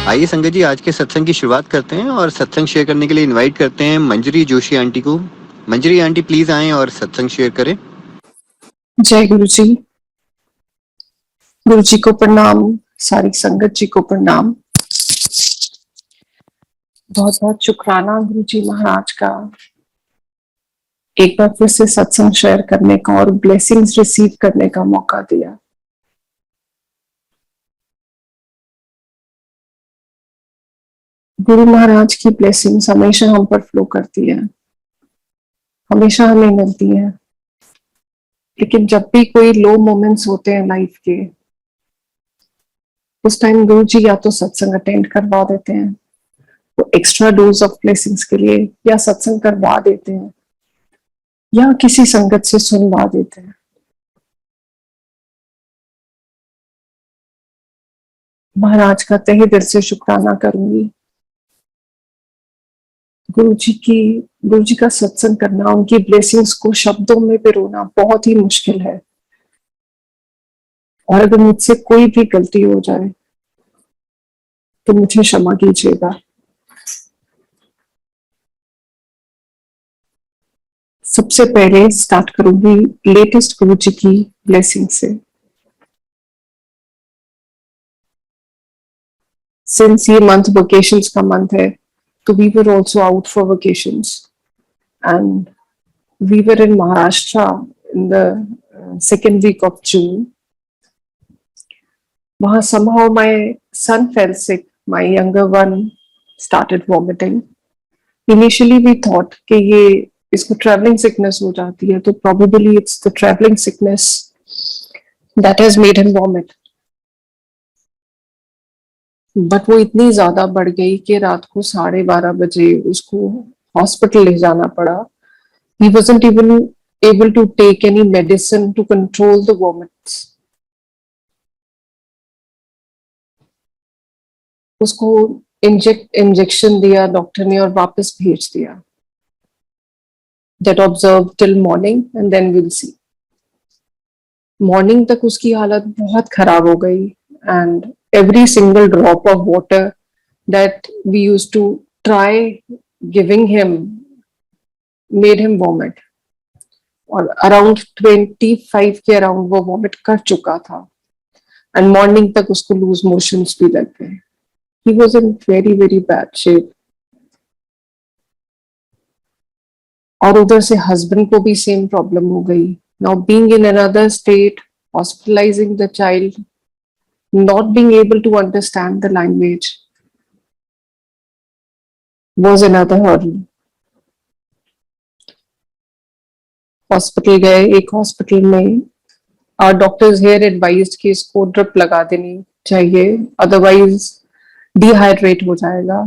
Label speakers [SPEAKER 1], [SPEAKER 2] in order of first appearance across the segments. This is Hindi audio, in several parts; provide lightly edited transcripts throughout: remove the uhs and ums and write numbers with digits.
[SPEAKER 1] आइए संगत जी, आज के सत्संग की शुरुआत करते हैं और सत्संग शेयर करने के लिए इनवाइट करते हैं मंजरी जोशी आंटी को। मंजरी आंटी प्लीज आएं और सत्संग शेयर करें।
[SPEAKER 2] जय गुरुजी। गुरुजी को प्रणाम, सारी संगत जी को प्रणाम। बहुत बहुत शुक्राना गुरुजी महाराज का एक बार फिर से सत्संग शेयर करने का और ब्लेसिंग्स रिसीव करने का मौका दिया। गुरु महाराज की ब्लेसिंग्स हमेशा हम पर फ्लो करती है, हमेशा हमें मिलती है। लेकिन जब भी कोई लो मोमेंट्स होते हैं लाइफ के, उस टाइम गुरुजी या तो सत्संग अटेंड करवा देते हैं, वो एक्स्ट्रा डोज ऑफ ब्लेसिंग्स के लिए, या सत्संग करवा देते हैं, या किसी संगत से सुनवा देते हैं। महाराज का तहे दिल से शुक्राना करूंगी। गुरुजी का सत्संग करना, उनकी ब्लेसिंग्स को शब्दों में पिरोना बहुत ही मुश्किल है। और अगर मुझसे कोई भी गलती हो जाए तो मुझे क्षमा कीजिएगा। सबसे पहले स्टार्ट करूंगी लेटेस्ट गुरुजी की ब्लेसिंग से। सिंस ये मंथ वेकेशंस का मंथ है, तो we were also out for vacations and we were in Maharashtra in the second week of June. वहां somehow my son fell sick, my younger one started vomiting. Initially we thought कि ये इसको ट्रैवलिंग सिकनेस हो जाती है, तो probably it's the traveling sickness that has made him vomit. But वो इतनी ज्यादा बढ़ गई कि रात को 12:30 बजे उसको हॉस्पिटल ले जाना पड़ा। He wasn't even able to take any medicine to control the vomits. उसको इंजेक्शन दिया डॉक्टर ने और वापस भेज दिया। That observed till morning and then we'll see. Morning तक उसकी हालत बहुत खराब हो गई and every single drop of water that we used to try giving him made him vomit. और अराउंड 25 के अराउंड वो वॉमिट कर चुका था एंड मॉर्निंग तक उसको लूज मोशंस भी लग गए। He was in very very bad shape. और उधर से हस्बैंड को भी सेम प्रॉब्लम हो गई। Now being in another state, hospitalizing the child, not being able to understand the language was another hurdle. Hospital गए, एक हॉस्पिटल में डॉक्टर्स हियर एडवाइज्ड कि इसको ड्रिप लगा देनी चाहिए, अदरवाइज डिहाइड्रेट हो जाएगा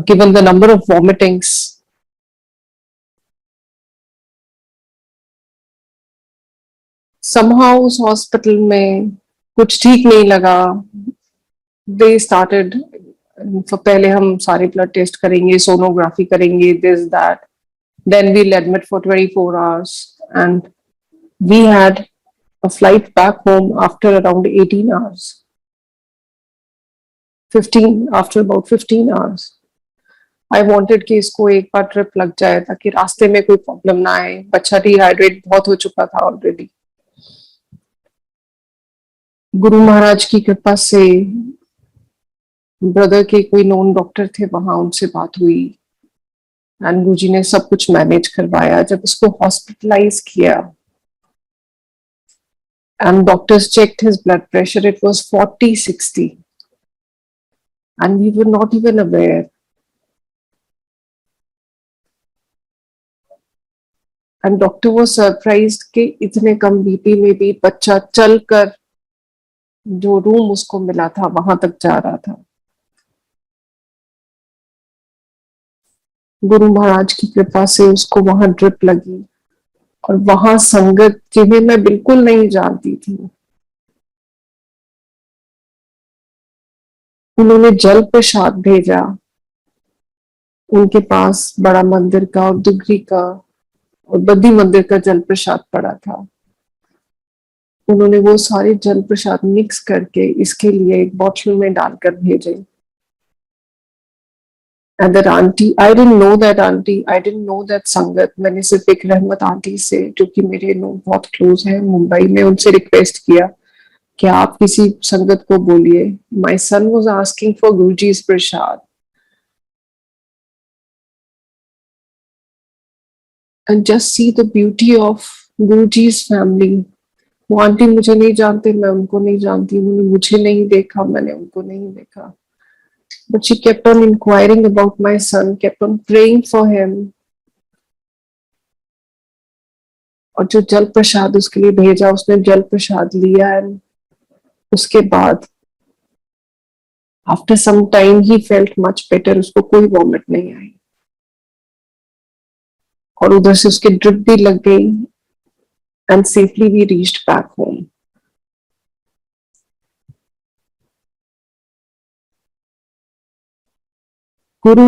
[SPEAKER 2] given the number of vomitings. somehow उस हॉस्पिटल में कुछ ठीक नहीं लगा। दे स्टार्टेड, पहले हम सारे ब्लड टेस्ट करेंगे, सोनोग्राफी करेंगे, this that, then we'll admit for 24 hours and we had a flight back home after around 18 hours, 15 after about 15 hours. I wanted कि इसको एक बार ट्रिप लग जाए ताकि रास्ते में कोई प्रॉब्लम ना आए। बच्चा डिहाइड्रेट बहुत हो चुका था ऑलरेडी। गुरु महाराज की कृपा से ब्रदर के कोई नोन डॉक्टर थे वहां, उनसे बात हुई एंड गुरुजी ने सब कुछ मैनेज करवाया। जब इसको हॉस्पिटलाइज किया and doctors checked his blood pressure, it was 40/60 and we were not even aware. And doctor was surprised कि इतने कम बीपी में भी बच्चा चलकर जो रूम उसको मिला था वहां तक जा रहा था। गुरु महाराज की कृपा से उसको वहां ड्रिप लगी और वहां संगत जिन्हें मैं बिल्कुल नहीं जानती थी, उन्होंने जल प्रसाद भेजा। उनके पास बड़ा मंदिर का और दुगरी का और बद्दी मंदिर का जल प्रसाद पड़ा था। उन्होंने वो सारे जल प्रसाद मिक्स करके इसके लिए एक बॉटल में डालकर भेजे And that auntie, I didn't know that auntie, I didn't know that संगत. मैंने सिर्फ एक रहमत आंटी से, जो कि मेरे बहुत क्लोज है मुंबई में, उनसे रिक्वेस्ट किया कि आप किसी संगत को बोलिए. My son was asking for Guruji's prasad. And just see the beauty of Guruji's family. वो आंटी मुझे नहीं जानते, मैं उनको नहीं जानती, उन्होंने मुझे नहीं देखा, मैंने उनको नहीं देखा. But she kept on inquiring about my son, kept on praying for him. और जो जल प्रसाद उसके लिए भेजा, उसने जल प्रसाद लिया. एंड उसके बाद after some time he felt much better. उसको कोई वॉमिट नहीं आई और उधर से उसके ड्रिप भी लग गई. And safely we reached back home. Guru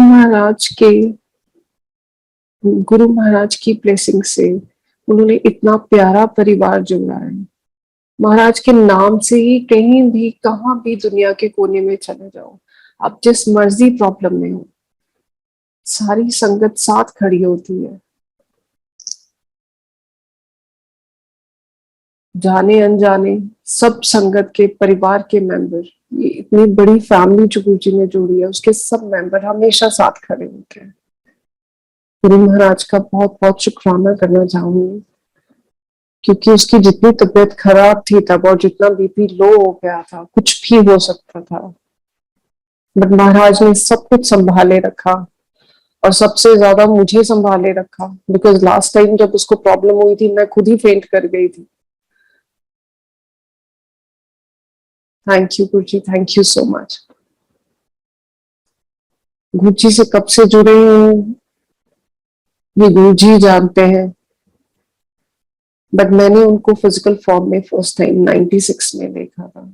[SPEAKER 2] Maharaj की ब्लेसिंग से उन्होंने इतना प्यारा परिवार जोड़ा है. महाराज के नाम से ही कहीं भी कहाँ भी दुनिया के कोने में चले जाओ, आप जिस मर्जी प्रॉब्लम में हो, सारी संगत साथ खड़ी होती है. जाने अनजाने सब संगत के परिवार के मेंबर, ये इतनी बड़ी फैमिली जो गुरुजी ने जोड़ी है, उसके सब मेंबर हमेशा साथ खड़े होते हैं. गुरु महाराज का बहुत बहुत शुक्राना करना चाहूंगी, क्योंकि उसकी जितनी तबीयत खराब थी तब, और जितना बीपी लो हो गया था, कुछ भी हो सकता था, बट महाराज ने सब कुछ संभाले रखा. और सबसे ज्यादा मुझे संभाले रखा, बिकॉज लास्ट टाइम जब उसको प्रॉब्लम हुई थी, मैं खुद ही फेंट कर गई थी. Thank you Guruji, thank you so much. Guruji से कब से जुड़े हैं ये गुरुजी जानते हैं, बट मैंने उनको फिजिकल फॉर्म में फर्स्ट टाइम 96 में देखा था.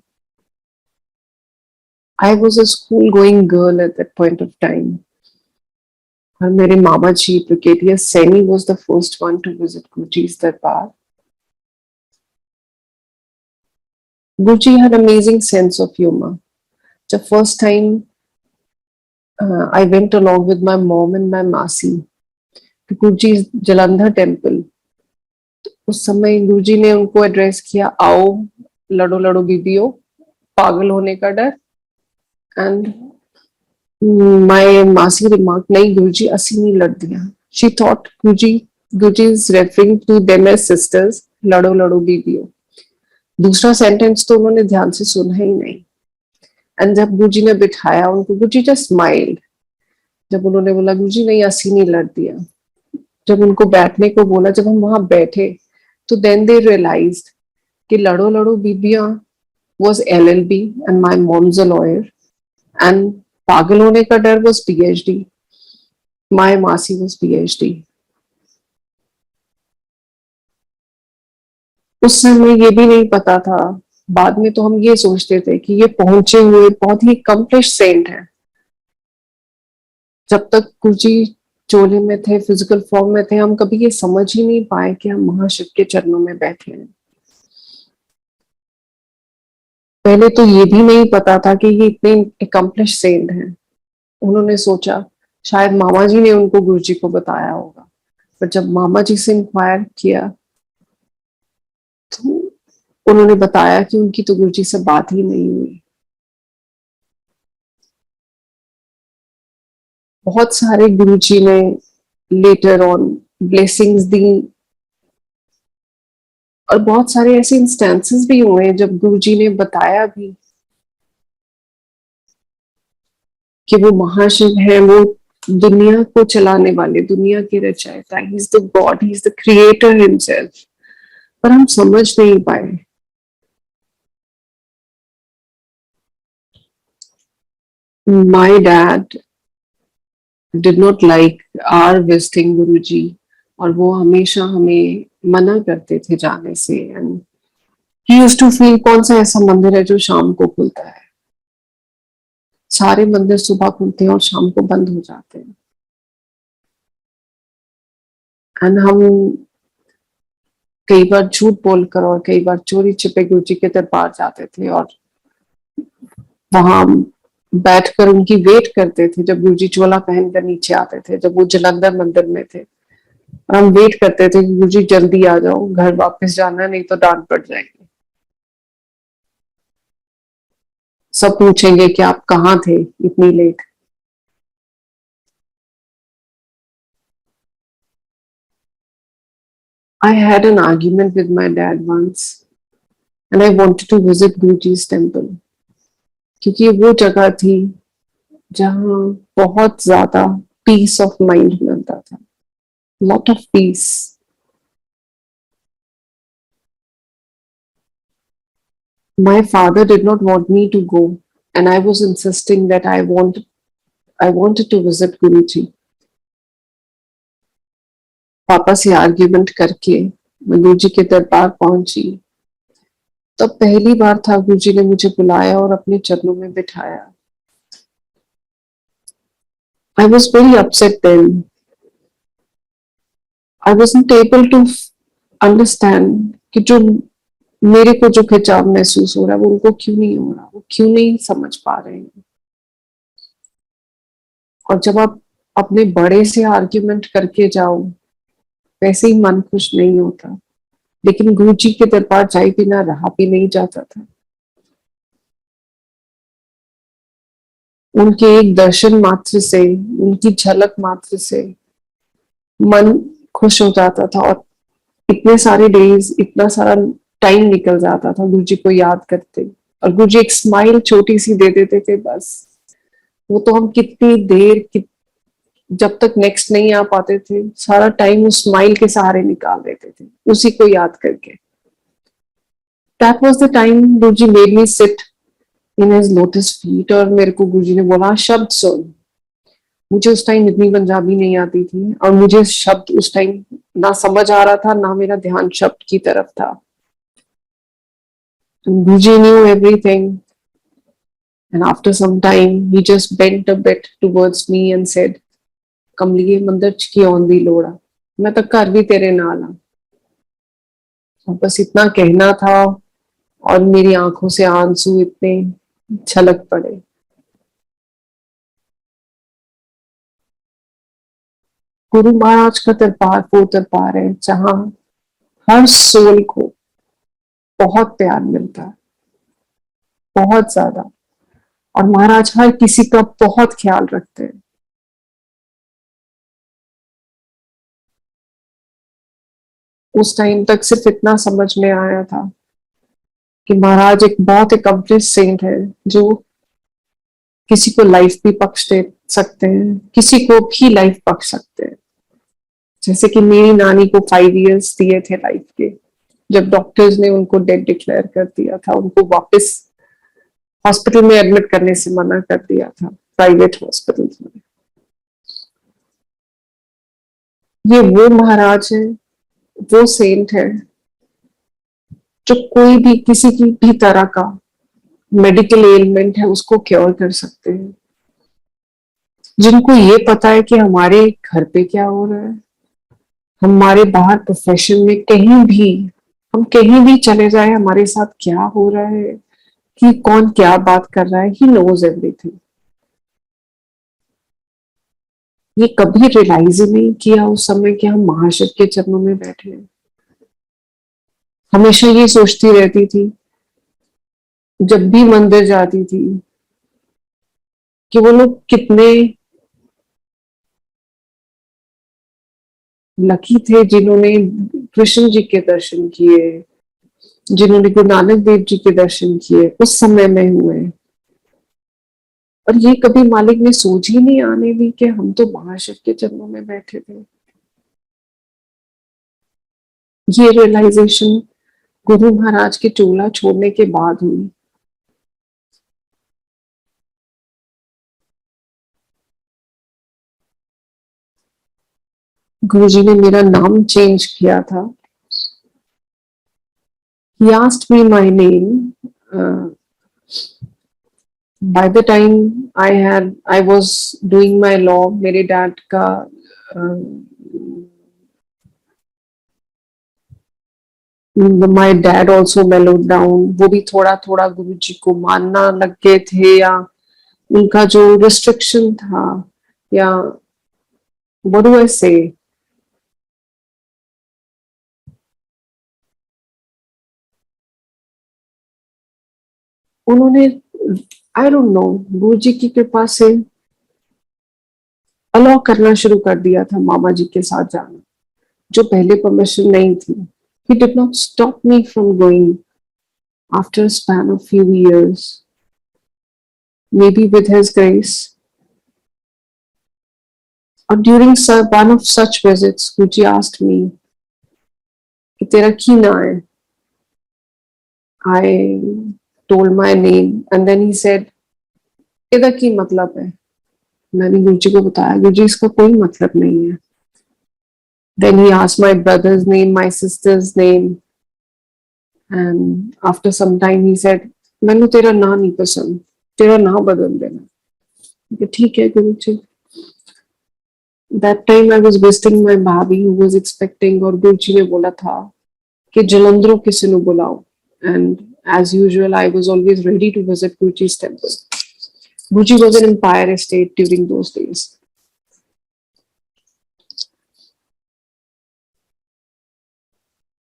[SPEAKER 2] I was a school going girl at that point of time. और मेरे मामा ji brigadier Saini was the first one to visit Guruji's दरबार. Guruji had amazing sense of humor. The first time I went along with my mom and my masi to Guruji's Jalandhar temple. उस समय गुरुजी ने उनको एड्रेस किया, आओ लड़ो लड़ो बीबियो, पागल होने का डर. एंड माय मासी रिमार्क, नहीं गुरुजी असी नहीं लड़दियां. She thought Guruji is referring to them as sisters, लड़ो लड़ो बीबियो. दूसरा सेंटेंस तो उन्होंने ध्यान से सुना ही नहीं. एंड जब गुरुजी ने बिठाया उनको, गुरुजी जस्ट स्माइल्ड. जब उन्होंने बोला गुरुजी नहीं असी नहीं लड़दियां, जब उनको बैठने को बोला, जब हम वहां बैठे, तो देन दे रियलाइज्ड कि लड़ो लड़ो बीबियां was LLB and my mom's a lawyer, and पागल होने का डर was PhD. My मासी was PhD. उस समय ये भी नहीं पता था, बाद में तो हम ये सोचते थे कि ये पहुंचे हुए बहुत ही अकम्प्लिश सेंट है. जब तक गुरुजी चोले में थे, फिजिकल फॉर्म में थे, हम कभी ये समझ ही नहीं पाए कि हम महाशिव के चरणों में बैठे हैं. पहले तो ये भी नहीं पता था कि ये इतने अकम्प्लिश सेंट हैं. उन्होंने सोचा शायद मामा जी ने उनको गुरुजी को बताया होगा, पर जब मामा जी से इंक्वायर किया तो उन्होंने बताया कि उनकी तो गुरुजी से बात ही नहीं हुई. बहुत सारे गुरुजी ने लेटर ऑन ब्लेसिंग्स दी, और बहुत सारे ऐसे इंस्टेंसेस भी हुए जब गुरुजी ने बताया भी कि वो महाशिव है, वो दुनिया को चलाने वाले, दुनिया के रचयिता, he is the God, he is the creator himself. पर हम समझ नहीं पाए. My dad did not like our visiting Guruji, और वो हमेशा हमें मना करते थे जाने से. And he used to feel, कौन सा ऐसा मंदिर है जो शाम को खुलता है? सारे मंदिर सुबह खुलते हैं और शाम को बंद हो जाते हैं. एंड हम कई बार झूठ बोलकर और कई बार चोरी छिपे गुरुजी के दरबार जाते थे, और वहां बैठकर उनकी वेट करते थे जब गुरुजी चोला पहनकर नीचे आते थे, जब वो जलंधर मंदिर में थे। और हम वेट करते थे कि गुरुजी जल्दी आ जाओ, घर वापस जाना है, नहीं तो डांट पड़ जाएगी। सब पूछेंगे कि आप कहाँ थे इतनी late. I had an argument with my dad once and I wanted to visit Guruji's temple क्योंकि वो जगह थी जहाँ बहुत ज्यादा पीस ऑफ माइंड मिलता था, lot of peace. My father did not want me to go and I was insisting that I wanted to visit Guruji. पापा से आर्ग्यूमेंट करके मैं गुरुजी के दरबार पहुंची। तब पहली बार था गुरुजी ने मुझे बुलाया और अपने चरणों में बिठाया। I was very upset then. I wasn't able to understand कि जो मेरे को जो खिंचाव महसूस हो रहा है वो उनको क्यों नहीं हो रहा, वो क्यों नहीं समझ पा रहे हैं। और जब आप अपने बड़े से आर्ग्यूमेंट करके जाओ वैसे ही मन खुश नहीं होता। लेकिन गुरुजी के दरबार जाए बिना रहा भी नहीं जाता था। उनके एक दर्शन मात्र से, उनकी झलक मात्र से मन खुश हो जाता था और इतने सारे डेज, इतना सारा टाइम निकल जाता था गुरुजी को याद करते। और गुरुजी एक स्माइल छोटी सी दे देते थे बस। वो तो हम कितनी देर जब तक नेक्स्ट नहीं आ पाते थे सारा टाइम उस स्माइल के सहारे निकाल देते थे, उसी को याद करके। That was the time Guruji made me sit in his lotus feet और मेरे को गुरुजी ने बोला शब्द सुन। मुझे उस टाइम इतनी पंजाबी नहीं आती थी और मुझे शब्द उस टाइम ना समझ आ रहा था, ना मेरा ध्यान शब्द की तरफ था। Guruji knew everything, and after some time, he just bent a bit towards me and said, "कमलिए मंदिर च की आउण दी लोड़ आ, मैं तो घर भी तेरे नाल आ।" और बस इतना कहना था और मेरी आंखों से आंसू इतने छलक पड़े। गुरु महाराज का दरबार वो दरबार है जहाँ हर सोल को बहुत प्यार मिलता है, बहुत ज्यादा। और महाराज हर किसी का बहुत ख्याल रखते हैं। उस टाइम तक सिर्फ इतना समझ में आया था कि महाराज एक बहुत अकम्प्लिश सेंट है जो किसी को लाइफ भी बख्श दे सकते हैं, किसी को भी लाइफ बख्श सकते हैं। जैसे कि मेरी नानी को 5 इयर्स दिए थे लाइफ के, जब डॉक्टर्स ने उनको डेड डिक्लेयर कर दिया था, उनको वापस हॉस्पिटल में एडमिट करने से मना कर दिया था, प्राइवेट हॉस्पिटल में। ये वो महाराज है, वो सेंट है जो कोई भी किसी की भी तरह का मेडिकल एलिमेंट है उसको क्योर कर सकते हैं। जिनको ये पता है कि हमारे घर पे क्या हो रहा है, हमारे बाहर प्रोफेशन में कहीं भी, हम कहीं भी चले जाए हमारे साथ क्या हो रहा है, कि कौन क्या बात कर रहा है, ही नोज एवरीथिंग। ये कभी रियलाइज ही नहीं किया उस समय कि हम महाशिव के चरणों में बैठे हैं। हमेशा ये सोचती रहती थी जब भी मंदिर जाती थी कि वो लोग कितने लकी थे जिन्होंने कृष्ण जी के दर्शन किए, जिन्होंने गुरु नानक देव जी के दर्शन किए उस समय में हुए। और ये कभी मालिक ने सोच ही नहीं आने दी कि हम तो महाशिव के चरणों में बैठे थे। ये रियलाइजेशन गुरु महाराज के चोला छोड़ने के बाद हुई। गुरुजी ने मेरा नाम चेंज किया था। He asked me my name. By the time I was doing my law, मेरे डैड का my dad also mellowed down. वो भी थोड़ा थोड़ा गुरुजी को मानना लग गए थे या उनका जो रिस्ट्रिक्शन था, या व्हाट डू आई से, उन्होंने, आई डोंट नो, गुरुजी की कृपा से अलाउ करना शुरू कर दिया था मामा जी के साथ जाना, जो पहले परमिशन नहीं थी. He did not stop me from going after a span of few years, maybe with his grace. Or during one of such visits, Guruji asked me कि तेरा की ना है. I told my name and then he said, इसका की मतलब है. मैंने गुरुजी को बताया, गुरुजी इसका कोई मतलब नहीं है. Then he asked my brother's name, my sister's name, and after some time he said, मैंने तेरा नाम नहीं पसंद, तेरा नाम बदल देना. ठीक है गुरुजी. That time I was visiting my bhabhi who was expecting, और गुरुजी ने बोला था कि जलंधरों किसी ने बुलाओ. And as usual, I was always ready to visit Guruji's temple. Guruji was an empire estate during those days.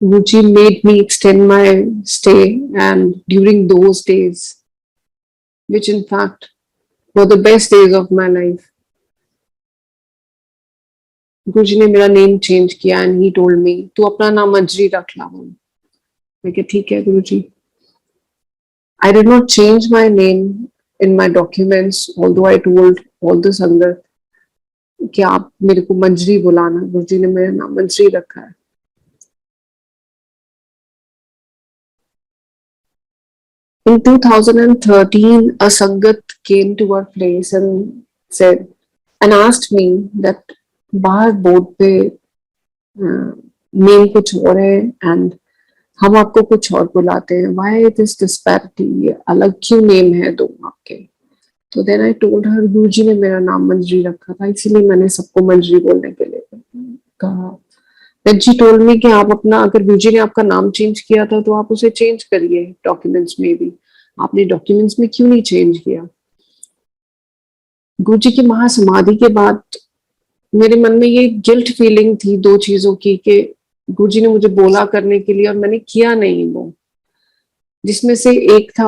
[SPEAKER 2] Guruji made me extend my stay, and during those days, which in fact were the best days of my life, Guruji ने मेरा name change किया and he told me, तू अपना नाम मंजरी रख ला. मैं कहा ठीक है गुरुजी. I did not change my name in my documents, although I told all the Sangat कि आप मेरे को मंजरी बुलाना. गुरुजी ने मेरा नाम मंजरी रखा है. In 2013, a Sangat came to our place and said and asked me that बाहर बोर्ड पे नेम कुछ और है एंड हम आपको कुछ और बुलाते हैं. व्हाई दिस डिस्पैरिटी, अलग क्यों नेम है दो आपके. तो देन आई टोल्ड हर, गुरुजी ने मेरा नाम मंजरी रखा था इसीलिए मैंने सबको मंजरी बोलने के लिए कहा. देन शी टोल्ड मी कि आप अपना, अगर गुरुजी ने आपका नाम चेंज किया था तो आप उसे चेंज करिए डॉक्यूमेंट्स में भी. आपने डॉक्यूमेंट्स में क्यों नहीं चेंज किया. गुरुजी की महासमाधि के बाद मेरे मन में ये गिल्ट फीलिंग थी दो चीजों की, कि गुरुजी ने मुझे बोला करने के लिए और मैंने किया नहीं वो. जिसमें से एक था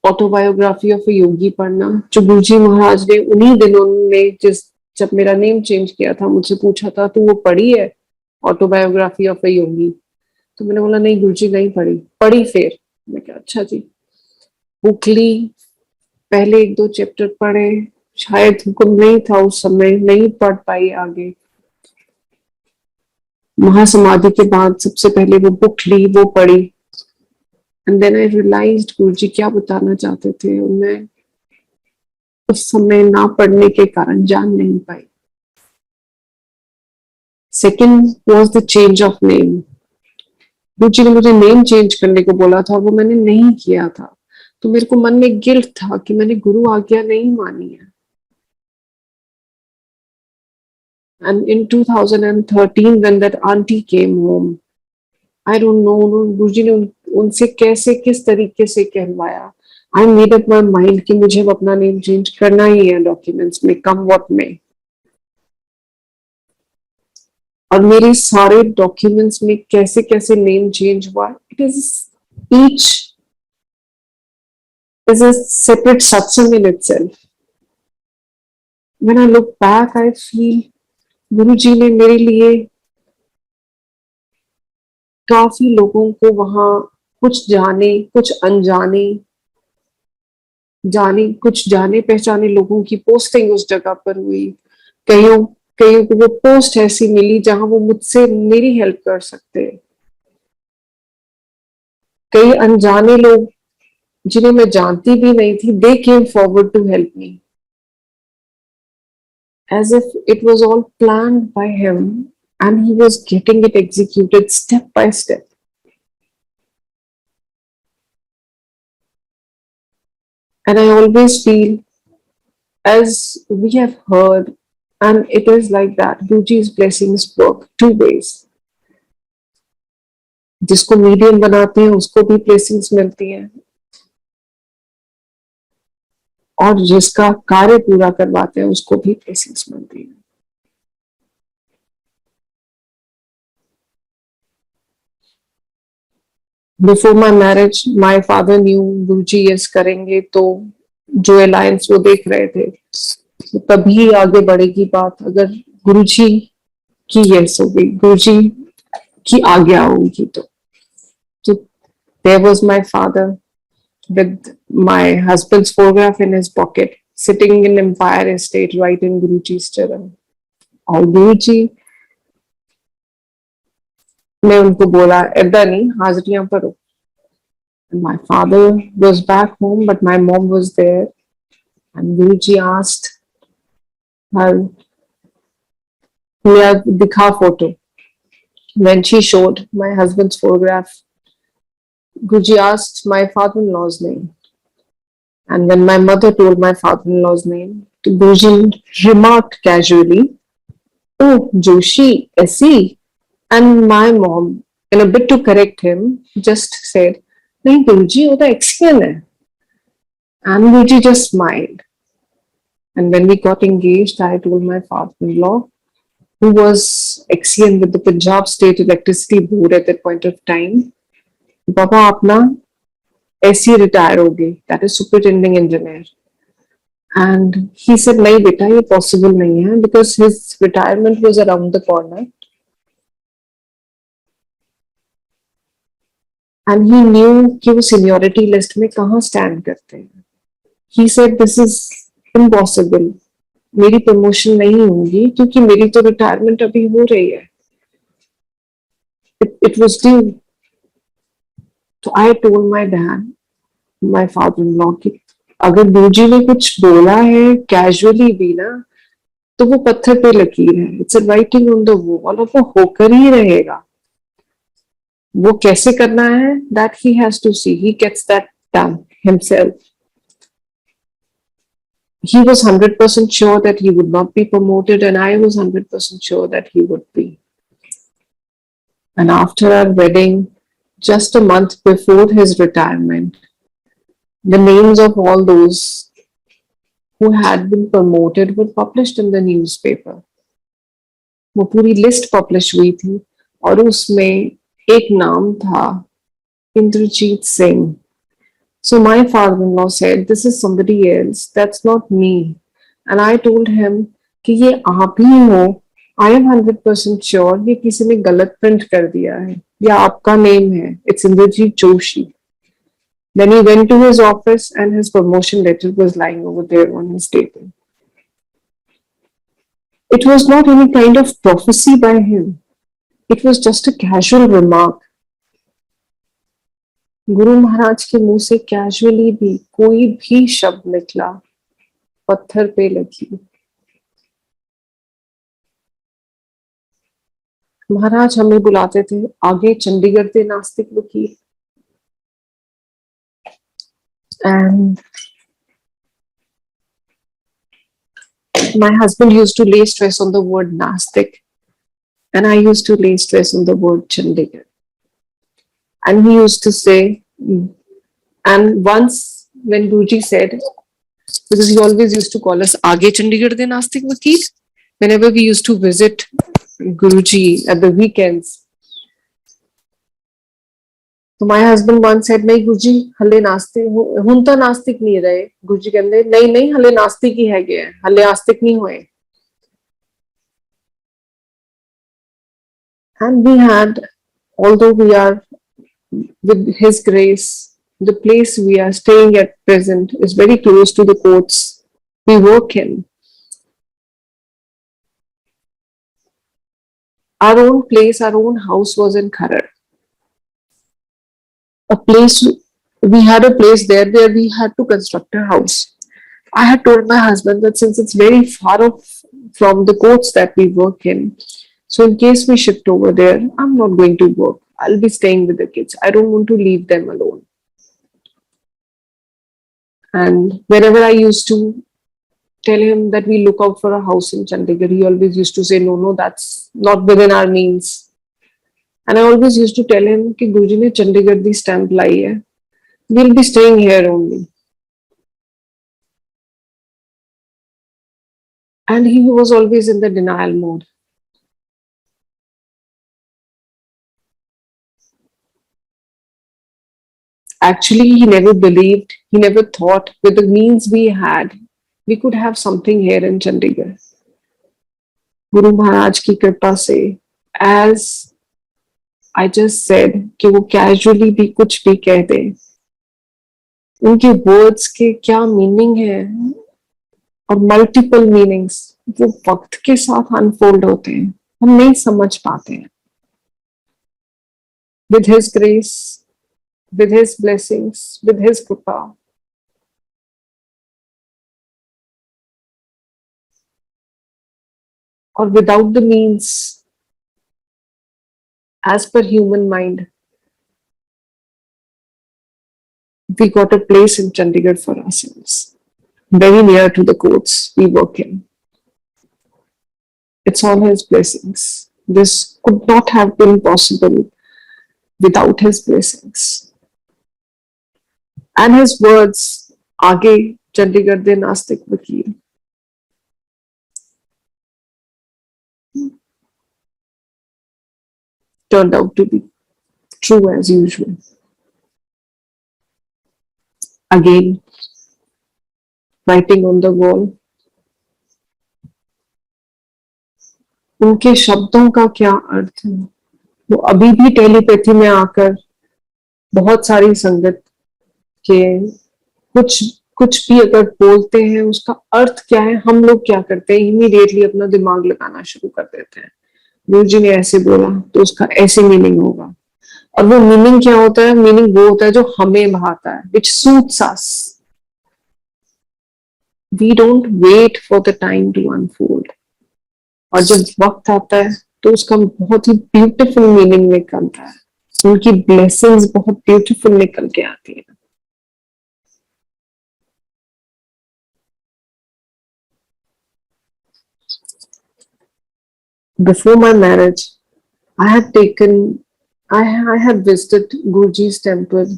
[SPEAKER 2] ऑटोबायोग्राफी ऑफ ए योगी पढ़ना, जो गुरुजी महाराज ने उन्हीं दिनों में, जब मेरा नेम चेंज किया था, मुझसे पूछा था तू वो पढ़ी है ऑटोबायोग्राफी ऑफ ए योगी. तो मैंने बोला नहीं गुरुजी नहीं पढ़ी. पढ़ी फिर. मैं क्या अच्छा जी. बुक ली, पहले एक दो चैप्टर पढ़े, शायद हुक्म नहीं था उस समय, नहीं पढ़ पाई आगे. महासमाधि के बाद सबसे पहले वो बुक ली, वो पढ़ी. एंड देन आई रियलाइज्ड गुरुजी क्या बताना चाहते थे, और मैं उस समय ना पढ़ने के कारण जान नहीं पाई. Second was the change of name. Guruji ने मुझे नेम चेंज करने को बोला था और वो मैंने नहीं किया था. तो मेरे को मन में गिल्ट था कि मैंने गुरु आज्ञा नहीं मानी है. And in 2013, when that aunty came home, I don't know, गुरुजी ने उनसे कैसे किस तरीके से कहलवाया. I made up my mind कि मुझे अपना नेम चेंज करना ही है डॉक्यूमेंट्स में, कम व्हाट में. और मेरे सारे डॉक्यूमेंट्स में कैसे कैसे नेम चेंज हुआ, it is each is a separate satsang in itself. When I look back, I feel गुरुजी ने मेरे लिए काफी लोगों को वहां, कुछ जाने कुछ अनजाने, कुछ जाने पहचाने लोगों की पोस्टिंग उस जगह पर हुई. कईयों कईयों को वो पोस्ट ऐसी मिली जहां वो मुझसे मेरी हेल्प कर सकते. कई अनजाने लोग जिन्हें मैं जानती भी नहीं थी, they came forward to help me as if it was all planned by him and he was getting it executed step by step. And I always feel, as we have heard, and it is like that, Guruji's blessings work two ways. जिसको मीडियम बनाते हैं उसको भी ब्लेसिंग्स मिलती हैं, और जिसका कार्य पूरा करवाते हैं उसको भी ब्लेसिंग्स मिलती है। Before my marriage my father new Guruji yes करेंगे, तो जो अलायंस वो देख रहे थे, तो तभी आगे बढ़ेगी बात। अगर गुरुजी की यस हो गई, गुरुजी की आज्ञा होगी, तो there was my father with my husband's photograph in his pocket, sitting in Empire Estate, right in Guruji's charan. और गुरुजी ने उनको बोला, ऐदा नहीं, हाजरियां भरो। My father was back home, but my mom was there, and Guruji asked her, "मेरा दिखा photo." When she showed my husband's photograph, Guruji asked my father-in-law's name. And when my mother told my father-in-law's name, Guruji remarked casually, "Oh, Joshi, SE." And my mom, in a bit to correct him, just said, "Nahi Guruji, wo to Exian hai." And Guruji just smiled. And when we got engaged, I told my father-in-law, who was Exian with the Punjab State Electricity Board at that point of time, "Papa, आप ना ऐसे रिटायर हो गए, that is superintending engineer." And he said, नहीं बेटा, ये पॉसिबल नहीं है, because his retirement was around the corner, and he knew कि वो सीनियरिटी लिस्ट में कहाँ स्टैंड करते हैं। He said, this is impossible, मेरी प्रमोशन नहीं होगी, क्योंकि मेरी तो रिटायरमेंट अभी हो रही है, इट वाज ड्यू। तो I told my dad, my father in law, कि अगर गुरुजी ने कुछ बोला है कैजुअली भी ना, तो वो पत्थर पे लकीर है, it's a writing on the wall, और वो होकर ही रहेगा। वो कैसे करना है, that he has to see, he gets that done himself. He was 100% sure that he would not be promoted, and I was 100% sure that he would be. And after our wedding, just a month before his retirement, the names of all those who had been promoted were published in the newspaper. वो पूरी लिस्ट पब्लिश हुई थी, और उसमें एक नाम था Indrajit Singh. So my father-in-law said, "This is somebody else. That's not me." And I told him कि ये आप ही हो। I am 100% sure ये किसी ने गलत प्रिंट कर दिया है, या आपका नेम है, it's Indrajit Joshi. Then he went to his office and his promotion letter was lying over there on his table. It was not any kind of prophecy by him. It was just a casual remark. Guru Maharaj के मुंह से कैजुअली भी कोई भी शब्द निकला, पत्थर पे लगी। महाराज हमें बुलाते थे आगे चंडीगढ़ के नास्तिक वकील, and my husband used to lay stress on the word nastic, and I used to lay stress on the word Chandigarh. And he used to say, and once when Guruji said, because he always used to call us Aage Chandigarh de Nastik Vakil, whenever we used to visit Guruji at the weekends. So my husband once said, नहीं गुरुजी हले नास्तिक हुन तो नास्तिक नहीं रहे। गुरुजी कहते नहीं नहीं हले नास्तिक ही है गए, हले आस्तिक नहीं हुए। And we had, although we are with his grace, the place we are staying at present is very close to the courts we work in. Our own place, our own house was in Kharar. We had a place there where we had to construct a house. I had told my husband that since it's very far off from the courts that we work in, so in case we shift over there, I'm not going to work. I'll be staying with the kids. I don't want to leave them alone. And whenever I used to tell him that we look out for a house in Chandigarh, he always used to say, no, that's not within our means. And I always used to tell him कि गुरुजी ने चंडीगढ़ दी स्टैंप लाई है, we'll be staying here only. And he was always in the denial mode. Actually, he never believed, he never thought with the means we had, we could have something here in Chandigarh. Guru Maharaj ki kripa se, as I just said, कि वो casually भी कुछ भी कह दे, उनके वर्ड्स के क्या मीनिंग है और मल्टीपल मीनिंग्स वो वक्त के साथ अनफोल्ड होते हैं, हम नहीं समझ पाते हैं. With his grace, with his blessings, with his kripa, or without the means, as per human mind, we got a place in Chandigarh for ourselves, very near to the courts we work in. It's all his blessings. This could not have been possible without his blessings. And his words, आगे चंडीगढ़ दे नास्तिक वकील, turned out to be true as usual. Again, writing on the wall, उनके शब्दों का क्या अर्थ है, वो अभी भी टेलीपैथी में आकर बहुत सारी संगत के कुछ कुछ भी अगर बोलते हैं उसका अर्थ क्या है, हम लोग क्या करते हैं, इमीडिएटली अपना दिमाग लगाना शुरू कर देते हैं. गुरुजी ने ऐसे बोला तो उसका ऐसे मीनिंग होगा, और वो मीनिंग क्या होता है, मीनिंग वो होता है जो हमें भाता है, which suits us. We don't wait for the time to unfold, और जब वक्त आता है तो उसका बहुत ही ब्यूटीफुल मीनिंग निकलता है, उनकी ब्लेसिंग्स बहुत ब्यूटीफुल निकल के आती है. Before my marriage, I had visited Guruji's temple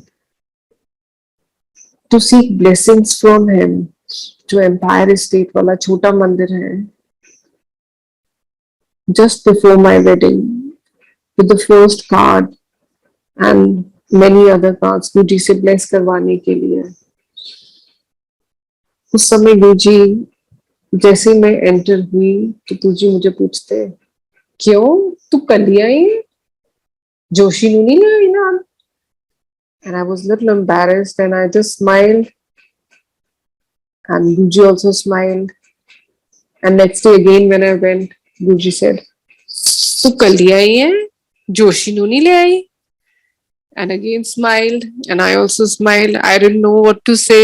[SPEAKER 2] to seek blessings from him. जो एम्पायर स्टेट वाला छोटा मंदिर है, just before my wedding, with the first card and many other cards, गुरुजी से ब्लेस करवाने के लिए. उस समय गुरुजी जैसे मैं एंटर हुई तो गुरुजी मुझे पूछते, क्यों तू कल आई, जोशी नु नहीं लाई ना. And I was a little embarrassed and I just smiled, and Guruji also smiled. And next day again when I went, Guruji said, "तू कल ही आई है, जोशी नु नहीं ले आई." And again smiled, and I also smiled. I didn't know what to say.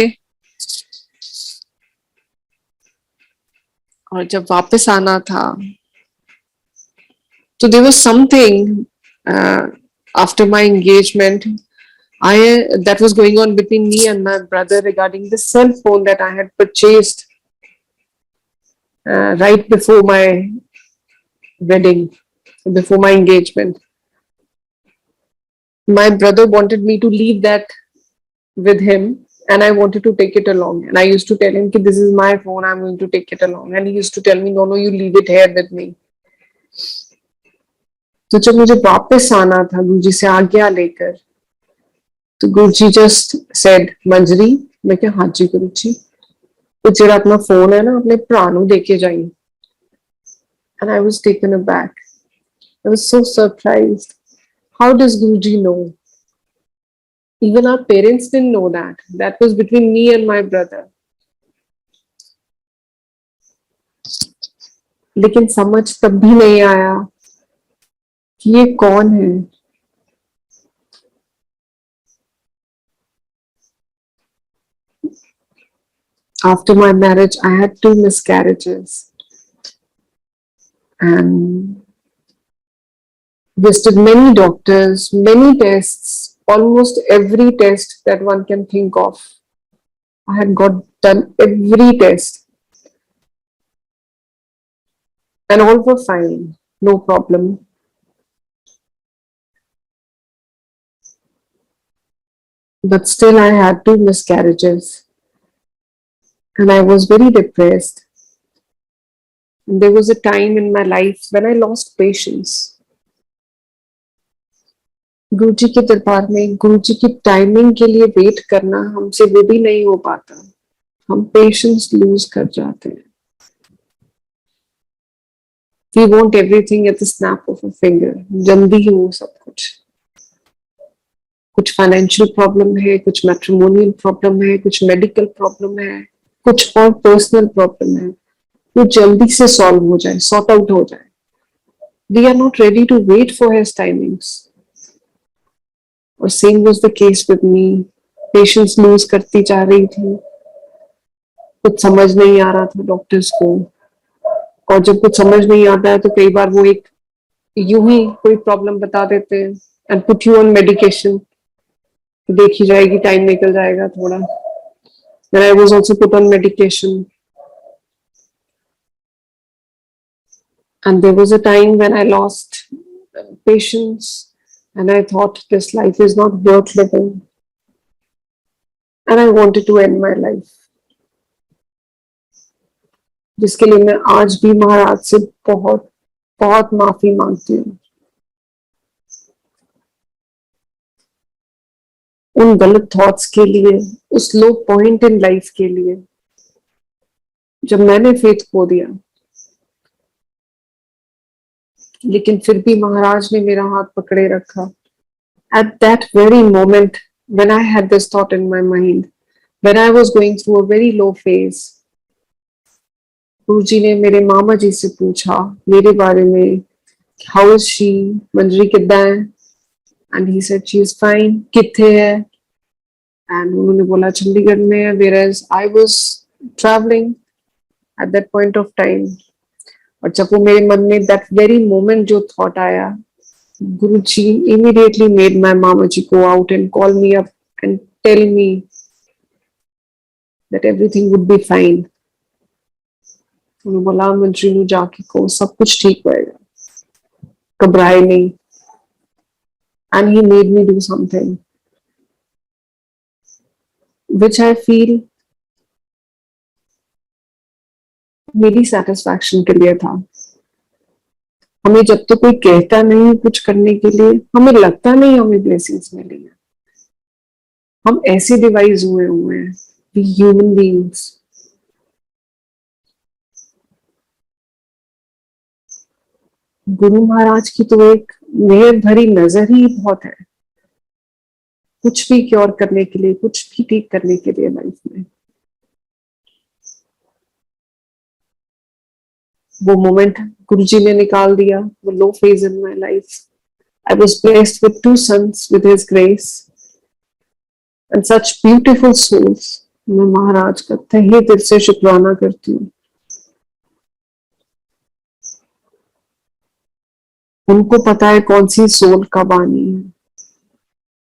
[SPEAKER 2] और जब वापस आना था, तो there was something after my engagement that was going on between me and my brother regarding the cell phone that I had purchased right before my wedding, before my engagement. My brother wanted me to leave that with him, and I wanted to take it along. And I used to tell him, this is my phone, I'm going to take it along. And he used to tell me, no, you leave it here with me. तो जब मुझे वापस आना था गुरुजी से आज्ञा लेकर, तो गुरुजी जस्ट सेड, मंजरी. मैं क्या, हाँ जी गुरुजी, तो जेड़ा अपना फोन है ना अपने भरा नूं देके जाई. And I was taken aback. I was so surprised. How does Guruji know? Even our parents didn't know that. That was between me and my brother. लेकिन समझ तब भी नहीं आया कि ये कौन है. After my marriage, I had 2 miscarriages and visited many doctors, many tests, almost every test that one can think of. I had got done every test, and all were fine, no problem. But still I had 2 miscarriages and I was very depressed. And there was a time in my life when I lost patience. गुरुजी के दरबार में गुरुजी की टाइमिंग के लिए वेट करना हमसे वो भी नहीं हो पाता, हम पेशेंस लूज कर जाते हैं. We want everything at the snap of a finger, जल्दी ही हो सब कुछ. कुछ फाइनेंशियल प्रॉब्लम है, कुछ मैट्रिमोनियल प्रॉब्लम है, कुछ मेडिकल प्रॉब्लम है, कुछ और पर्सनल प्रॉब्लम है, वो जल्दी से सॉल्व हो जाए, सॉर्ट आउट हो जाए. We are not ready to wait for his timings. और same was the case with me. Patience lose करती जा रही थी, कुछ समझ नहीं आ रहा था डॉक्टर्स को. और जब कुछ समझ नहीं आता है तो कई बार वो एक यूं ही कोई प्रॉब्लम बता देते हैं and put you on medication. देखी जाएगी, टाइम निकल जाएगा थोड़ा. Then I was also put on medication. And there was a time when I lost patience and I thought this life is not worth living. And I wanted to end my life. जिसके लिए मैं आज भी महाराज से बहुत बहुत माफी मांगती हूँ. उन गलत थॉट्स के लिए, उस लो पॉइंट इन लाइफ के लिए जब मैंने फेथ खो दिया. लेकिन फिर भी महाराज ने मेरा हाथ पकड़े रखा. At that very moment when I had this thought in my mind, when I was going through a very low phase, गुरुजी ने मेरे मामा जी से पूछा मेरे बारे में, how is she, मंजरी किद्दां है? And he said she is fine. कित्थे है? And उन्होंने बोला चंडीगढ़ में है. Whereas I was traveling at that point of time. और जब वो मेरे मन में that very moment जो thought आया, Guruji immediately made my mamaji go out and call me up and tell me that everything would be fine. उन्होंने बोला मंजरी नु जाके को सब कुछ ठीक होएगा, घबराए नहीं. And he made me do something which I feel मेरी satisfaction के लिए था. हमें जब तो कोई कहता नहीं कुछ करने के लिए, हमें लगता नहीं हमें ब्लेसिंग्स मिली है. हम ऐसे डिवाइस हुए हैं, we human beings. गुरु महाराज की तो एक मेहर भरी नजर ही बहुत है, कुछ भी क्योर करने के लिए, कुछ भी ठीक करने के लिए लाइफ में. वो मोमेंट गुरुजी ने निकाल दिया, वो low phase in my life. I was blessed with 2 sons with his grace and such beautiful souls. मैं महाराज का तहे दिल से शुक्राना करती हूँ. उनको पता है कौन सी सोल कब आनी है.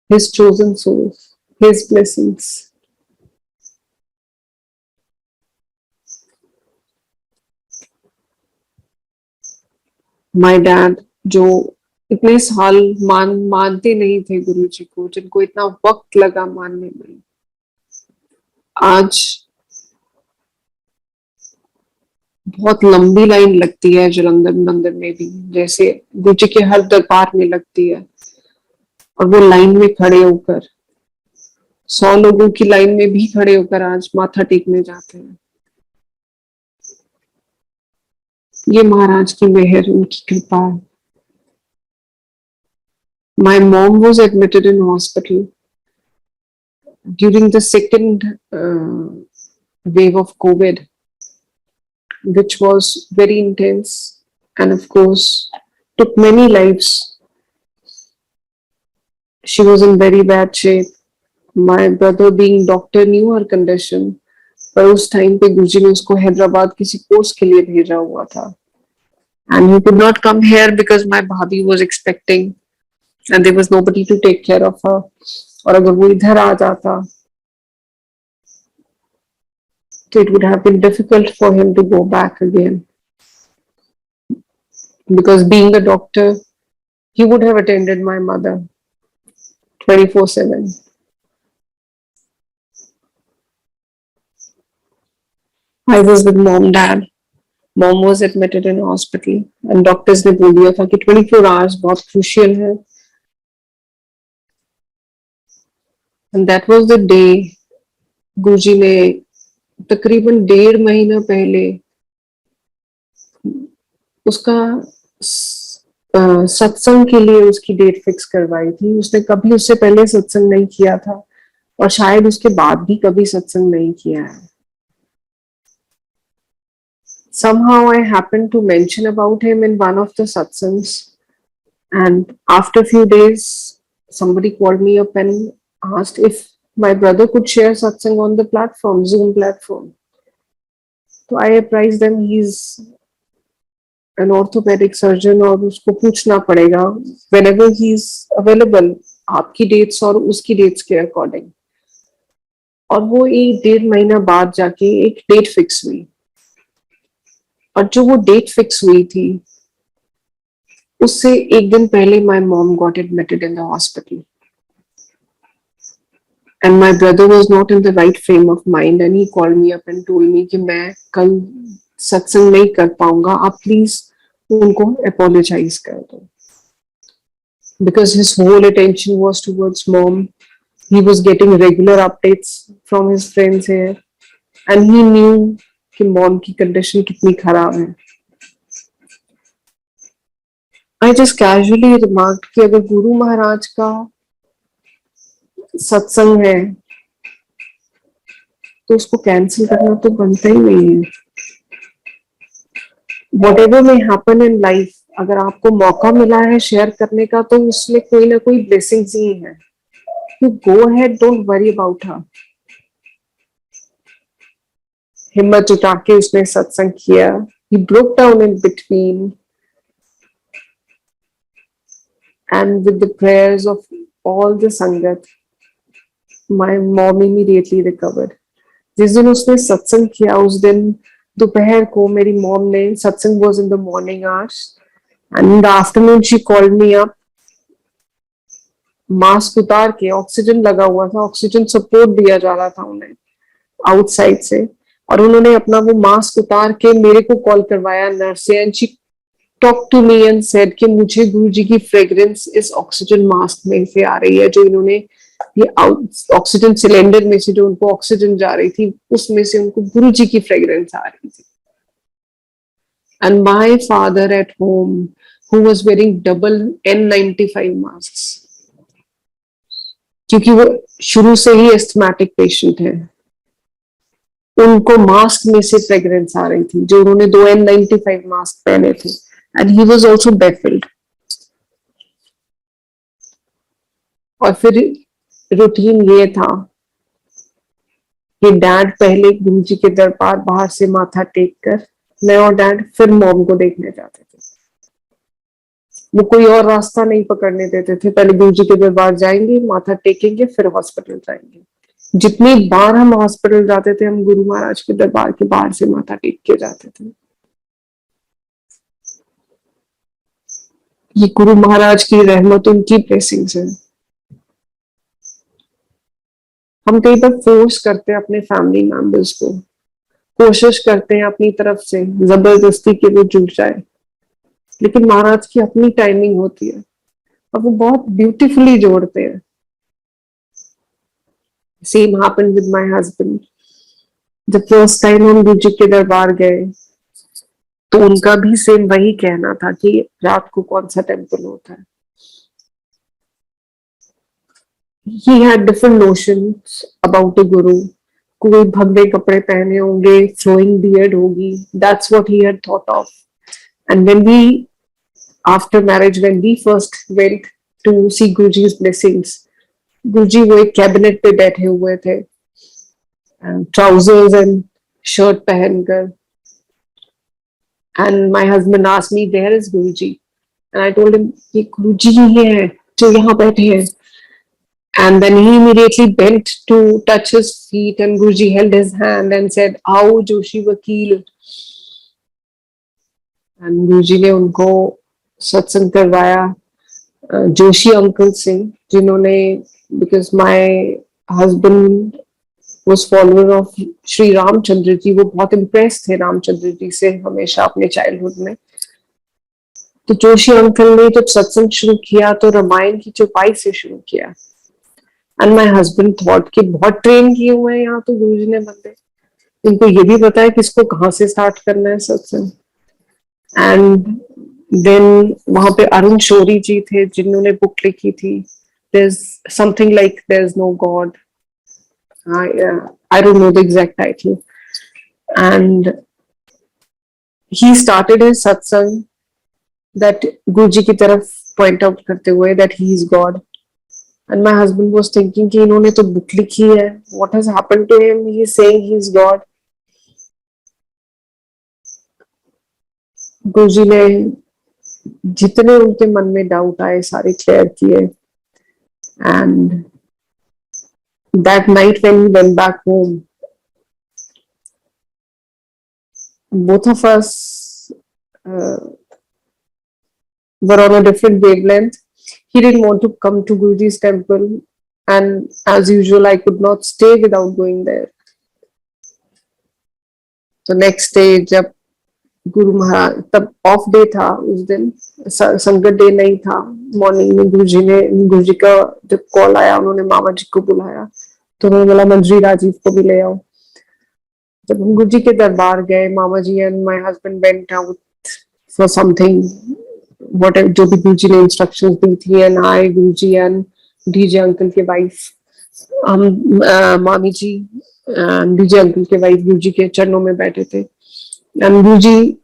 [SPEAKER 2] His chosen souls, his blessings. My dad जो इतने साल मानते नहीं थे गुरुजी को, जिनको इतना वक्त लगा मानने में, आज बहुत लंबी लाइन लगती है जलंधर मंदिर में भी, जैसे गुरुजी के हर दरबार में लगती है. और वो लाइन में खड़े होकर 100 लोगों की लाइन में भी खड़े होकर आज माथा टेकने जाते हैं. ये महाराज की मेहर, उनकी कृपा है. My mom was admitted in hospital during the second wave of COVID, which was very intense and of course took many lives. She was in very bad shape. My brother being doctor knew her condition, पर उस टाइम पे गुरुजी ने उसको हैदराबाद किसी कोर्स के लिए भेजा हुआ था. And he could not come here because my bhabhi was expecting and there was nobody to take care of her. और अगर वो इधर आ जाता तो it would have been difficult for him to go back again, because being a doctor he would have attended my mother 24/7. I was with mom, dad, mom was admitted in hospital and doctors ने बोल दिया था कि 24 आवर्स बहुत क्रूशियल है. And that was the day Guruji ने तकरीबन 1.5 महीना पहले उसका सत्संग के लिए उसकी डेट फिक्स करवाई थी. उसने कभी उससे पहले सत्संग नहीं किया था और शायद उसके बाद भी कभी सत्संग नहीं किया है. Somehow I happened to mention about him in one of the satsangs, and after a few days somebody called me up and asked if my brother could share satsang on the platform, Zoom platform. So I apprised them he's an orthopedic surgeon और उसको पूछना पड़ेगा whenever he's available आपकी डेट्स और उसकी डेट्स के अकॉर्डिंग. और वो 1.5 महीना बाद जाके एक डेट फिक्स हुई. और जो वो डेट फिक्स हुई थी उससे एक दिन पहले my mom got admitted in the hospital and my brother was not in the right frame of mind and he called me up and told me कि मैं कल सत्संग नहीं कर पाऊंगा, आप प्लीज उनको अपोलोजाइज कर दो. Because his whole attention was towards mom. He was getting regular updates from his friends here and he knew कि मॉम की कंडीशन कितनी खराब है. I just casually remarked कि अगर गुरु महाराज का सत्संग है तो उसको कैंसिल करना तो बनता ही नहीं है. Whatever may happen in life, अगर आपको मौका मिला है शेयर करने का तो उसमें कोई ना कोई ब्लेसिंग्स ही है. You go ahead, don't worry about her. हिम्मत जुटा के उसने सत्संग किया. He broke down in between. And with the prayers of all the Sangat, my mom immediately recovered. जिस दिन उसने सत्संग किया उस दिन दोपहर को मेरी मॉम ने, सत्संग was in the morning hours, and in the afternoon she called me up. Mask उतार के, ऑक्सीजन लगा हुआ था, ऑक्सीजन सपोर्ट दिया जा रहा था उन्हें आउटसाइड से, और उन्होंने अपना वो मास्क उतार के मेरे को कॉल करवाया नर्स से. And she talk to me and said कि मुझे गुरुजी की फ्रेग्रेंस इस ऑक्सीजन मास्क में से आ रही है. जो इन्होंने ये ऑक्सीजन सिलेंडर में से जो उनको ऑक्सीजन जा रही थी उसमें से उनको गुरुजी की फ्रेग्रेंस आ रही थी. And my father at home who was wearing double N95 masks, क्योंकि वो शुरू से ही एस्थमेटिक पेशेंट है, उनको मास्क में से फ्रेग्रेंस आ रही थी जो उन्होंने 2 N95 मास्क पहने थे. And he was also baffled. और फिर रूटीन ये था कि डैड पहले गुरुजी के दरबार बाहर से माथा टेक कर, मैं और डैड फिर मॉम को देखने जाते थे. वो कोई और रास्ता नहीं पकड़ने देते थे. पहले गुरुजी के दरबार जाएंगे, माथा टेकेंगे, फिर हॉस्पिटल जाएंगे. जितनी बार हम हॉस्पिटल जाते थे हम गुरु महाराज के दरबार के बाहर से माथा टेक के जाते थे. ये गुरु महाराज की रहमत, उनकी ब्लेसिंग्स है. हम कई बार फोर्स करते हैं अपने फैमिली मेंबर्स को, कोशिश करते हैं अपनी तरफ से जबरदस्ती के वो जुड़ जाए, लेकिन महाराज की अपनी टाइमिंग होती है और वो बहुत ब्यूटीफुली जोड़ते हैं. Same happened with my husband. जब फर्स्ट टाइम हम गुरुजी के दरबार गए तो उनका भी सेम वही कहना था कि रात को कौन सा टेम्पल होता है. He had different notions about a guru. कोई भगवे कपड़े पहने होंगे, throwing beard होगी. That's what he had thought of. And when we, after marriage, when we first went to see Guruji's blessings, Guruji वो एक कैबिनेट पे बैठे हुए थे, trousers and shirt पहनकर. And my husband asked me, "Where is Guruji?" And I told him, "ये गुरुजी ही है जो यहाँ बैठे हैं." And then he immediately bent to touch his feet, and Guruji held his hand and said, "आओ जोशी वकील." And Guruji ने उनको सत्संग करवाया जोशी अंकल से, जिन्होंने, because my husband was follower of Shri Ramchandra ji. वो बहुत इम्प्रेस थे रामचंद्र जी से हमेशा अपने चाइल्डहुड में. तो जोशी अंकल ने जब सत्संग शुरू किया तो रामायण की चौपाई से शुरू किया. एंड माय हस्बैंड थॉट कि बहुत ट्रेन किए हुए हैं यहाँ तो गुरुजी ने बंदे, इनको ये भी पता है किसको कहाँ से स्टार्ट करना है सत्संग. एंड देन वहां पे अरुण शोरी जी थे जिन्होंने बुक लिखी थी, there's something like there's no God. I don't know the exact title. And he started his satsang that Guruji की तरफ point out करते हुए that he is God. And my husband was thinking कि इन्होंने तो बुक लिखी है, what has happened to him? He is saying he is God. गुरुजी ने जितने उनके मन में डाउट आए सारे क्लियर किए. And that night when we went back home, both of us were on a different wavelength. He didn't want to come to Guruji's temple, and as usual, I could not stay without going there. So next day, जब गुरु महाराज, तब ऑफ डे था उस दिन, संगत डे नहीं था, मॉर्निंग में गुरुजी का जब कॉल आया, उन्होंने मामा जी को बुलाया तो उन्होंने बोला मंजरी राजीव को भी ले आओ. जब हम गुरुजी के दरबार गए, मामा ji and my husband went out for something, what जो भी गुरुजी ने इंस्ट्रक्शंस दी थी, and I, Guruji and DJ uncle के वाइफ, हम मामी जी डीजे अंकल के वाइफ गुरुजी के चरणों में बैठे थे. And Guruji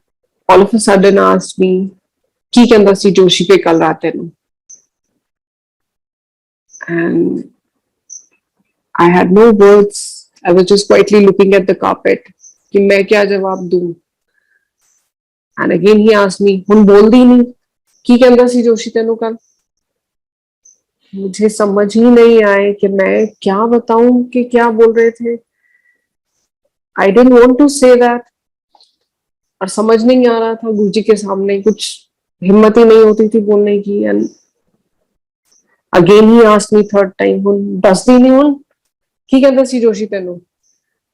[SPEAKER 2] all of a sudden asked me की कहंदा सी जोशी पे कल रात तेनू. And I had no words. I was just quietly looking at the carpet कि मैं क्या जवाब दूं. And again he asked me, हुन बोल दी नहीं की कहंदा सी जोशी तेनू कल. मुझे समझ ही नहीं आए कि मैं क्या बताऊं कि क्या बोल रहे थे. I didn't want to say that. और समझ नहीं आ रहा था, गुरुजी के सामने कुछ हिम्मत ही नहीं होती थी बोलने की. And again he asked me third time, हुन दस दी नहीं हुन की कहंदा सी जोशी तेनू.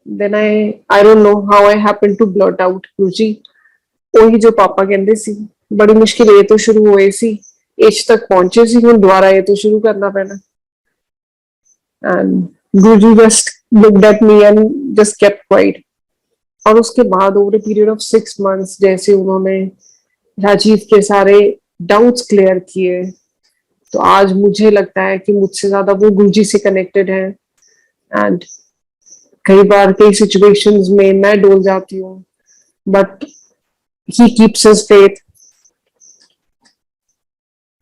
[SPEAKER 2] Then I don't know how I happened to blurt out, Guruji ਉਹੀ ਜੋ ਪਾਪਾ ਕਹਿੰਦੇ ਸੀ, ਬੜੀ ਮੁਸ਼ਕਿਲ ਇਹ ਤੋਂ ਸ਼ੁਰੂ ਹੋਏ ਸੀ, ਇਸ ਤੱਕ ਪਹੁੰਚੇ ਸੀ, ਹੁਣ ਦੁਬਾਰਾ ਇਹ ਤੋਂ ਸ਼ੁਰੂ ਕਰਨਾ ਪੈਣਾ. And Guruji just looked at me and just kept quite. और उसके बाद over a period of 6 months जैसे उन्होंने राजीव के सारे डाउट्स क्लियर किए, तो आज मुझे लगता है कि मुझसे ज्यादा वो गुरुजी से कनेक्टेड है. एंड कई बार कई सिचुएशंस में मैं डोल जाती हूँ, but he keeps his faith.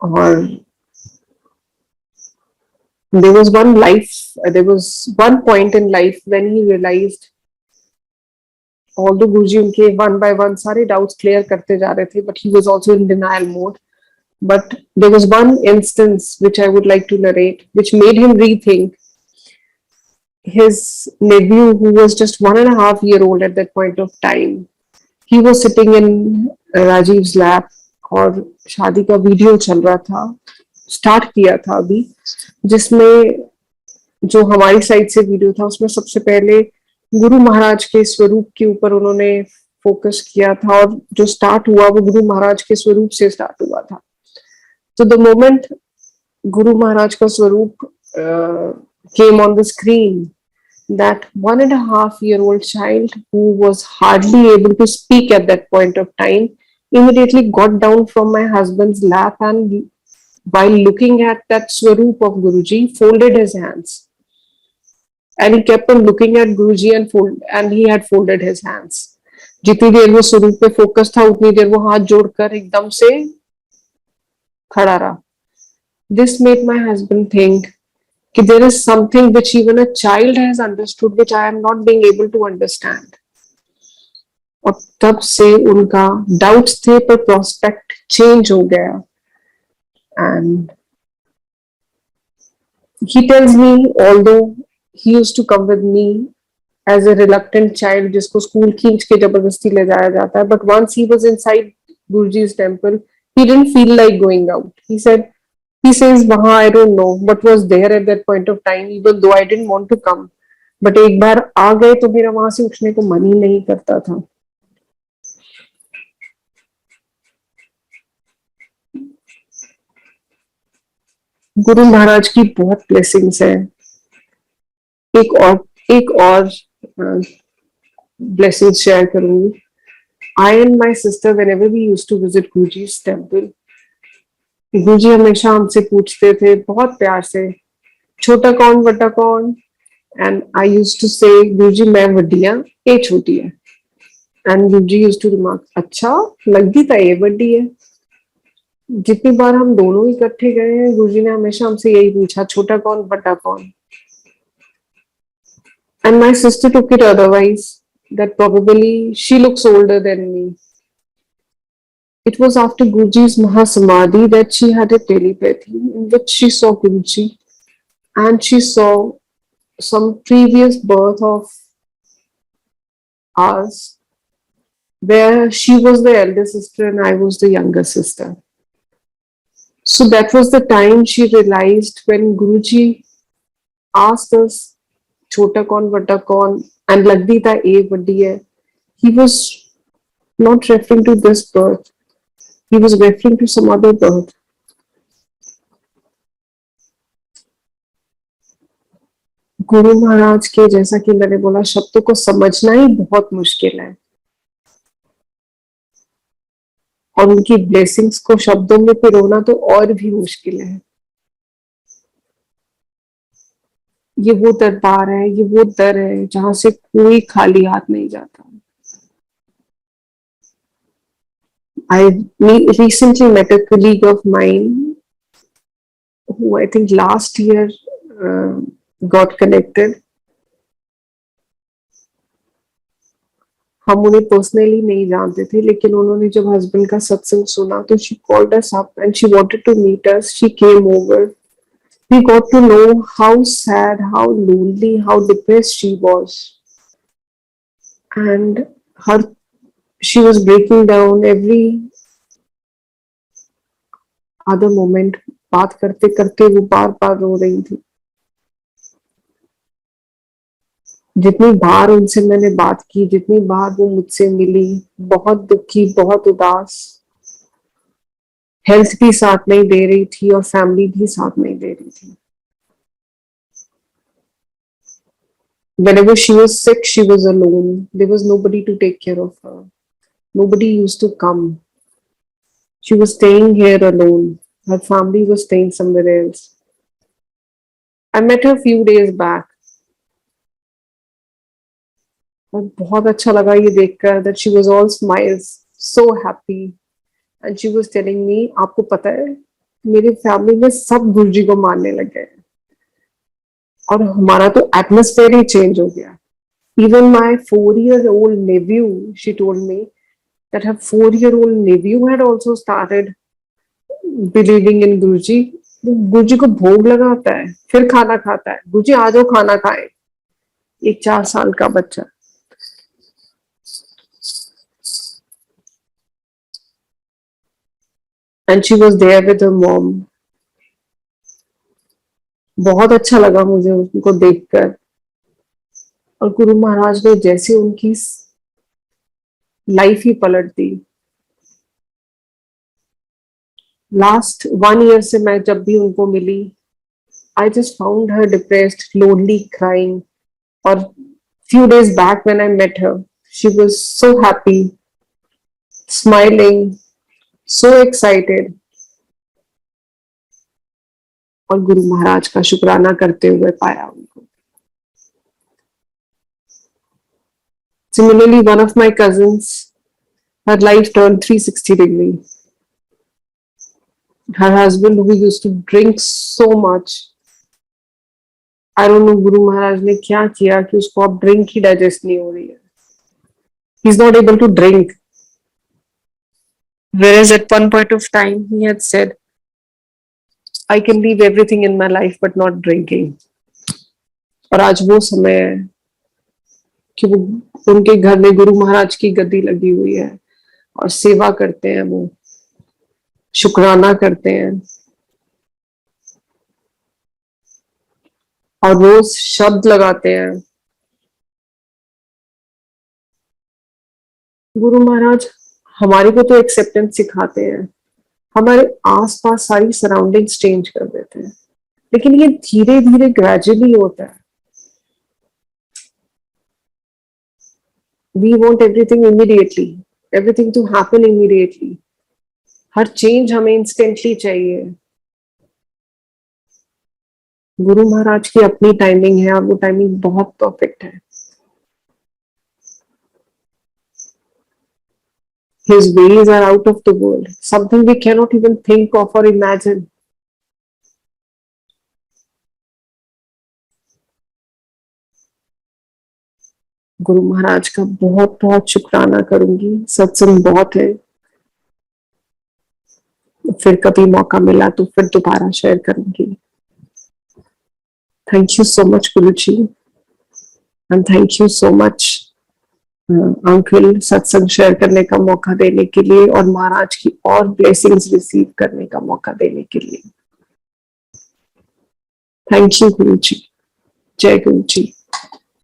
[SPEAKER 2] और there was one point in life when he realized, although Guruji उनके one by one सारे doubts clear करते जा रहे थे, but he was also in denial mode. But there was one instance which I would like to narrate, which made him rethink. His nephew, who was just 1.5 years old at that point of time, he was sitting in Rajiv's lap और शादी का वीडियो चल रहा था, स्टार्ट किया था अभी, जिसमें जो हमारी साइड से वीडियो था उसमें सबसे पहले गुरु महाराज के स्वरूप के ऊपर उन्होंने फोकस किया था, और जो स्टार्ट हुआ वो गुरु महाराज के स्वरूप से स्टार्ट हुआ था. तो द मोमेंट गुरु महाराज का स्वरूप came on the screen, that 1.5-year-old child who was hardly able to speak at that point of time immediately got down from my husband's lap, and while looking at that swaroop of Guruji, folded his hands. And he kept on looking at Guruji and he had folded his hands. जितनी देर वो स्वरूप पे फोकस था उतनी देर वो हाथ जोड़कर एकदम से खड़ा रहा. This made my husband think कि there is something which even a child has understood which I am not being able to understand. और तब से उनका डाउट्स थे पर प्रोस्पेक्ट चेंज हो गया. And he tells me, although he used to come with me as a reluctant child जिसको स्कूल खींच के जबरदस्ती ले जाया जाता है, but once he was inside Guruji's temple, he didn't feel like going out. He says वहाँ I don't know what was there at that point of time, even though I didn't want to come, but एक बार आ गए तो मेरा वहां से उठने को मन ही नहीं करता था। गुरु महाराज की बहुत ब्लेसिंग्स है। एक और ब्लेसिंग्स शेयर करूंगी। I and my sister whenever we used to visit Guruji's temple, Guruji हमेशा हमसे पूछते थे बहुत प्यार से, छोटा कौन बटा कौन। एंड आई यूज्ड टू से, गुरुजी मैं वड्डी हां, ये छोटी है। And Guruji used to remark, अच्छा लगदी तो ये बड़ी है। जितनी बार हम दोनों इकट्ठे गए हैं, गुरुजी ने हमेशा हमसे यही पूछा, छोटा कौन बटा कौन। And my sister took it otherwise, that probably she looks older than me. It was after Guruji's Mahasamadhi that she had a telepathy in which she saw Guruji, and she saw some previous birth of ours where she was the elder sister and I was the younger sister. So that was the time she realized when Guruji asked us, Chota kaun, vata kaun, and Lagdi ta ek vaddi hai, he was not referring to this birth, he was referring to some other birth. Guru Maharaj के, जैसा कि मैंने बोला, शब्दों को समझना ही बहुत मुश्किल है और उनकी ब्लेसिंग्स को शब्दों में पिरोना तो और भी मुश्किल है। ये वो दरबार है, ये वो दर है जहां से कोई खाली हाथ नहीं जाता। I recently met a colleague of mine who I think last year got connected. हम उन्हें पर्सनली नहीं जानते थे, लेकिन उन्होंने जब हस्बैंड का सत्संग सुना तो she called us up and she wanted to meet us. She came over. We got to know how sad, how lonely, how depressed she was, and she was breaking down every other moment. बात करते करते वो बार बार रो रही थी। जितनी बार उनसे मैंने बात की, जितनी बार वो मुझसे मिली, बहुत दुखी, बहुत उदास, हेल्थ भी साथ नहीं दे रही थी और फैमिली भी साथ नहीं दे रही थी। Whenever she was sick, she was alone. There was nobody to take care of her. Nobody used to come. She was staying here alone. Her family was staying somewhere else. I met her a few days back. और बहुत अच्छा लगा ये देखकर that she was all smiles, so happy. And she was telling me, आपको पता है मेरी फैमिली में सब गुरुजी को मानने लग गए और हमारा तो एटमॉस्फेयर ही चेंज हो गया। Even my 4-year-old nephew, she told me that her 4-year-old nephew had also started believing in Guruji. गुरुजी को भोग लगाता है, फिर खाना खाता है, गुरुजी आ जाओ खाना खाए। एक 4 साल का बच्चा। And she was there with her mom. बहुत अच्छा लगा मुझे उनको देखकर। और गुरु महाराज ने जैसे उनकी लाइफ ही पलट दी। लास्ट 1 ईयर से मैं जब भी उनको मिली, I just found her depressed, lonely, crying. और few days back when I met her, she was so happy, smiling, so excited, और गुरु महाराज का शुक्राना करते हुए पाया उनको। Similarly, one of my cousins, her life turned 360 degree. Her husband, who used to drink so much, I don't know Guru Maharaj ने क्या किया कि उसको अब ड्रिंक ही डाइजेस्ट नहीं हो रही है। He's not able to drink. Whereas at one point of time he had said, I can leave everything in my life but not drinking. और आज वो समय है कि वो उनके घर में गुरु महाराज की गद्दी लगी हुई है और सेवा करते हैं, वो शुक्राना करते हैं और रोज शब्द लगाते हैं गुरु महाराज हमारे को तो एक्सेप्टेंस सिखाते हैं, हमारे आसपास सारी सराउंडिंग्स चेंज कर देते हैं, लेकिन ये धीरे धीरे ग्रेजुअली होता है. We want everything immediately, everything to happen immediately. हर चेंज हमें इंस्टेंटली चाहिए. गुरु महाराज की अपनी टाइमिंग है और वो टाइमिंग बहुत परफेक्ट है. His ways are out of the world, something we cannot even think of or imagine. Guru Maharaj का बहुत बहुत शुक्राना करूंगी. सत्संग बहुत है, फिर कभी मौका मिला तो फिर दोबारा शेयर करूंगी. Thank you so much Guruji, and thank you so much uncle सत्संग शेयर करने का मौका देने के लिए और महाराज की और ब्लेसिंग्स रिसीव करने का मौका देने के लिए. थैंक यू गुरुजी. जय गुरुजी.